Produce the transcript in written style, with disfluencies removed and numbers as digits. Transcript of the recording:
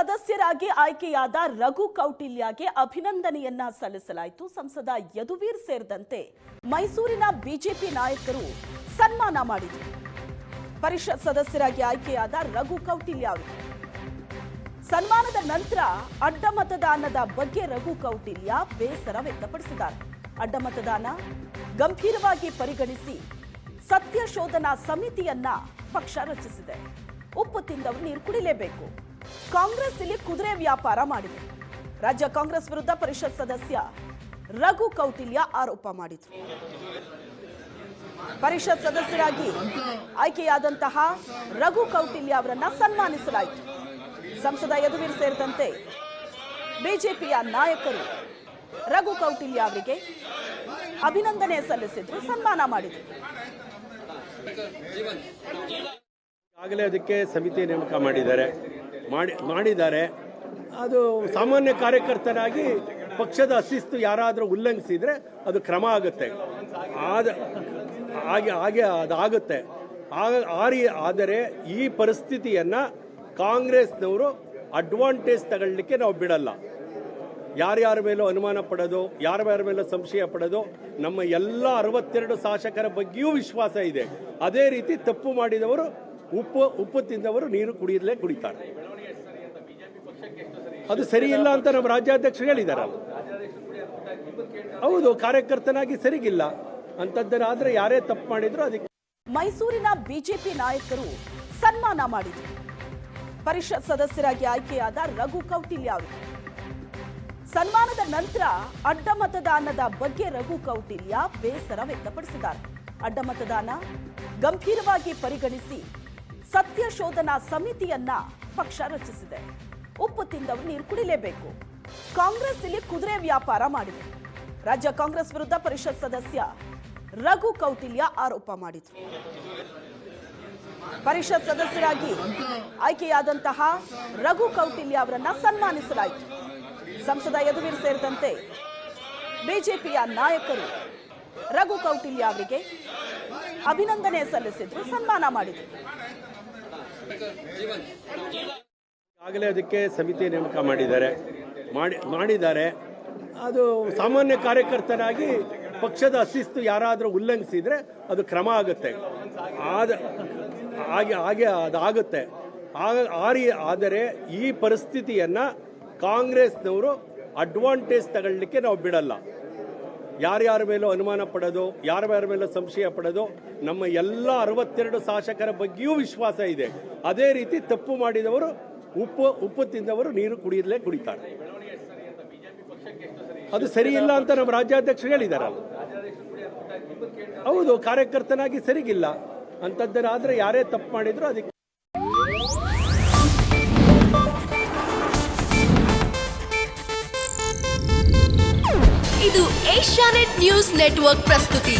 ಸದಸ್ಯರಾಗಿ ಆಯ್ಕೆಯಾದ ರಘು ಕೌಟಿಲ್ಯಗೆ ಅಭಿನಂದನೆಯನ್ನ ಸಲ್ಲಿಸಲಾಯಿತು. ಸಂಸದ ಯದುವೀರ್ ಸೇರಿದಂತೆ ಮೈಸೂರಿನ ಬಿಜೆಪಿ ನಾಯಕರು ಸನ್ಮಾನ ಮಾಡಿದರು. ಪರಿಷತ್ ಸದಸ್ಯರಾಗಿ ಆಯ್ಕೆಯಾದ ರಘು ಕೌಟಿಲ್ಯ ಅವರು ಸನ್ಮಾನದ ನಂತರ ಅಡ್ಡ ಮತದಾನದ ಬಗ್ಗೆ ರಘು ಕೌಟಿಲ್ಯ ಬೇಸರ ವ್ಯಕ್ತಪಡಿಸಿದ್ದಾರೆ. ಅಡ್ಡ ಮತದಾನ ಗಂಭೀರವಾಗಿ ಪರಿಗಣಿಸಿ ಸತ್ಯ ಶೋಧನಾ ಸಮಿತಿಯನ್ನ ಪಕ್ಷ ರಚಿಸಿದೆ. ಉಪ್ಪು ತಿಂದವರು ನೀರು ಕುಡಿಲೇಬೇಕು. ಕಾಂಗ್ರೆಸ್ ಇಲ್ಲಿ ಕುದುರೆ ವ್ಯಾಪಾರ ಮಾಡಿದೆ. ರಾಜ್ಯ ಕಾಂಗ್ರೆಸ್ ವಿರುದ್ಧ ಪರಿಷತ್ ಸದಸ್ಯ ರಘು ಕೌಟಿಲ್ಯ ಆರೋಪ ಮಾಡಿದರು. ಪರಿಷತ್ ಸದಸ್ಯರಾಗಿ ಆಯ್ಕೆಯಾದಂತಹ ರಘು ಕೌಟಿಲ್ಯ ಅವರನ್ನ ಸನ್ಮಾನಿಸಲಾಯಿತು. ಸಂಸದ ಯದುವೀರ್ ಸೇರಿದಂತೆ ಬಿಜೆಪಿಯ ನಾಯಕರು ರಘು ಕೌಟಿಲ್ಯ ಅವರಿಗೆ ಅಭಿನಂದನೆ ಸಲ್ಲಿಸಿದ್ರು, ಸನ್ಮಾನ ಮಾಡಿದರು. ಆಗಲೇ ಅದಕ್ಕೆ ಸಮಿತಿ ನೇಮಕ ಮಾಡಿದ್ದಾರೆ. ಅದು ಸಾಮಾನ್ಯ ಕಾರ್ಯಕರ್ತನಾಗಿ ಪಕ್ಷದ ಶಿಸ್ತು ಯಾರಾದರೂ ಉಲ್ಲಂಘಿಸಿದ್ರೆ ಅದು ಕ್ರಮ ಆಗುತ್ತೆ. ಅದಾಗುತ್ತೆ. ಆದರೆ ಈ ಪರಿಸ್ಥಿತಿಯನ್ನ ಕಾಂಗ್ರೆಸ್ನವರು ಅಡ್ವಾಂಟೇಜ್ ತಗೊಳ್ಳಿಕ್ಕೆ ನಾವು ಬಿಡಲ್ಲ. ಯಾರ್ಯಾರ ಮೇಲೂ ಅನುಮಾನ ಪಡೋದು, ಯಾರ್ಯಾರ ಮೇಲೂ ಸಂಶಯ ಪಡೋದು, ನಮ್ಮ ಎಲ್ಲ 62 ಶಾಸಕರ ಬಗ್ಗೆಯೂ ವಿಶ್ವಾಸ ಇದೆ. ಅದೇ ರೀತಿ ತಪ್ಪು ಮಾಡಿದವರು ಉಪ್ಪು ತಿಂದವರು ನೀರು ಕುಡಿತಾರೆ. ಅದು ಸರಿ ಇಲ್ಲ ಅಂತ ನಮ್ಮ ರಾಜ್ಯಾಧ್ಯಕ್ಷರು ಹೇಳಿದಾರಲ್ಲ. ಹೌದು, ಕಾರ್ಯಕರ್ತನಾಗಿ ಸರಿಗಿಲ್ಲ ಅಂತದ್ದರಾದ್ರೆ ಯಾರೇ ತಪ್ಪು ಮಾಡಿದ್ರು ಅದಕ್ಕೆ. ಮೈಸೂರಿನ ಬಿಜೆಪಿ ನಾಯಕರು ಸನ್ಮಾನ ಮಾಡಿದರು. ಪರಿಷತ್ ಸದಸ್ಯರಾಗಿ ಆಯ್ಕೆಯಾದ ರಘು ಕೌಟಿಲ್ಯ ಅವರು ಸನ್ಮಾನದ ನಂತರ ಅಡ್ಡ ಮತದಾನದ ಬಗ್ಗೆ ರಘು ಕೌಟಿಲ್ಯ ಬೇಸರ ವ್ಯಕ್ತಪಡಿಸಿದ್ದಾರೆ. ಅಡ್ಡ ಮತದಾನ ಗಂಭೀರವಾಗಿ ಪರಿಗಣಿಸಿ ಸತ್ಯ ಶೋಧನಾ ಸಮಿತಿಯನ್ನ ಪಕ್ಷ ರಚಿಸಿದೆ. ಉಪ್ಪು ತಿಂದವರು ನೀರು ಕುಡಿಲೇಬೇಕು. ಕಾಂಗ್ರೆಸ್ ಇಲ್ಲಿ ಕುದುರೆ ವ್ಯಾಪಾರ ಮಾಡಿದೆ. ರಾಜ್ಯ ಕಾಂಗ್ರೆಸ್ ವಿರುದ್ಧ ಪರಿಷತ್ ಸದಸ್ಯ ರಘು ಕೌಟಿಲ್ಯ ಆರೋಪ ಮಾಡಿದರು. ಪರಿಷತ್ ಸದಸ್ಯರಾಗಿ ಆಯ್ಕೆಯಾದಂತಹ ರಘು ಕೌಟಿಲ್ಯ ಅವರನ್ನ ಸನ್ಮಾನಿಸಲಾಯಿತು. ಸಂಸದ ಯದುವೀರ್ ಸೇರಿದಂತೆ ಬಿಜೆಪಿಯ ನಾಯಕರು ರಘು ಕೌಟಿಲ್ಯ ಅವರಿಗೆ ಅಭಿನಂದನೆ ಸಲ್ಲಿಸಿದ್ರು, ಸನ್ಮಾನ ಮಾಡಿದರು. ಆಗಲೇ ಅದಕ್ಕೆ ಸಮಿತಿ ನೇಮಕ ಮಾಡಿದ್ದಾರೆ. ಅದು ಸಾಮಾನ್ಯ ಕಾರ್ಯಕರ್ತನಾಗಿ ಪಕ್ಷದ ಶಿಸ್ತು ಯಾರಾದರೂ ಉಲ್ಲಂಘಿಸಿದ್ರೆ ಅದು ಕ್ರಮ ಆಗುತ್ತೆ. ಅದಾಗುತ್ತೆ. ಆದರೆ ಈ ಪರಿಸ್ಥಿತಿಯನ್ನ ಕಾಂಗ್ರೆಸ್ನವರು ಅಡ್ವಾಂಟೇಜ್ ತಗೊಳ್ಳಿಕ್ಕೆ ನಾವು ಬಿಡಲ್ಲ. ಯಾರ್ಯಾರ ಮೇಲೂ ಅನುಮಾನ ಪಡೋದು, ಯಾರ್ಯಾರ ಮೇಲೂ ಸಂಶಯ ಪಡೋದು, ನಮ್ಮ ಎಲ್ಲ 62 ಶಾಸಕರ ಬಗ್ಗೆಯೂ ವಿಶ್ವಾಸ ಇದೆ. ಅದೇ ರೀತಿ ತಪ್ಪು ಮಾಡಿದವರು ಉಪ್ಪು ತಿಂದವರು ನೀರು ಕುಡಿತಾರೆ. ಅದು ಸರಿ ಇಲ್ಲ ಅಂತ ನಮ್ಮ ರಾಜ್ಯಾಧ್ಯಕ್ಷರು ಹೇಳಿದಾರಲ್ಲ. ಹೌದು, ಕಾರ್ಯಕರ್ತನಾಗಿ ಸರಿಗಿಲ್ಲ ಅಂತದ್ದರಾದ್ರೆ ಯಾರೇ ತಪ್ಪು ಮಾಡಿದ್ರು ಅದಕ್ಕೆ. ಇದು ಏಷ್ಯಾನೆಟ್ ನ್ಯೂಸ್ ನೆಟ್ವರ್ಕ್ ಪ್ರಸ್ತುತಿ.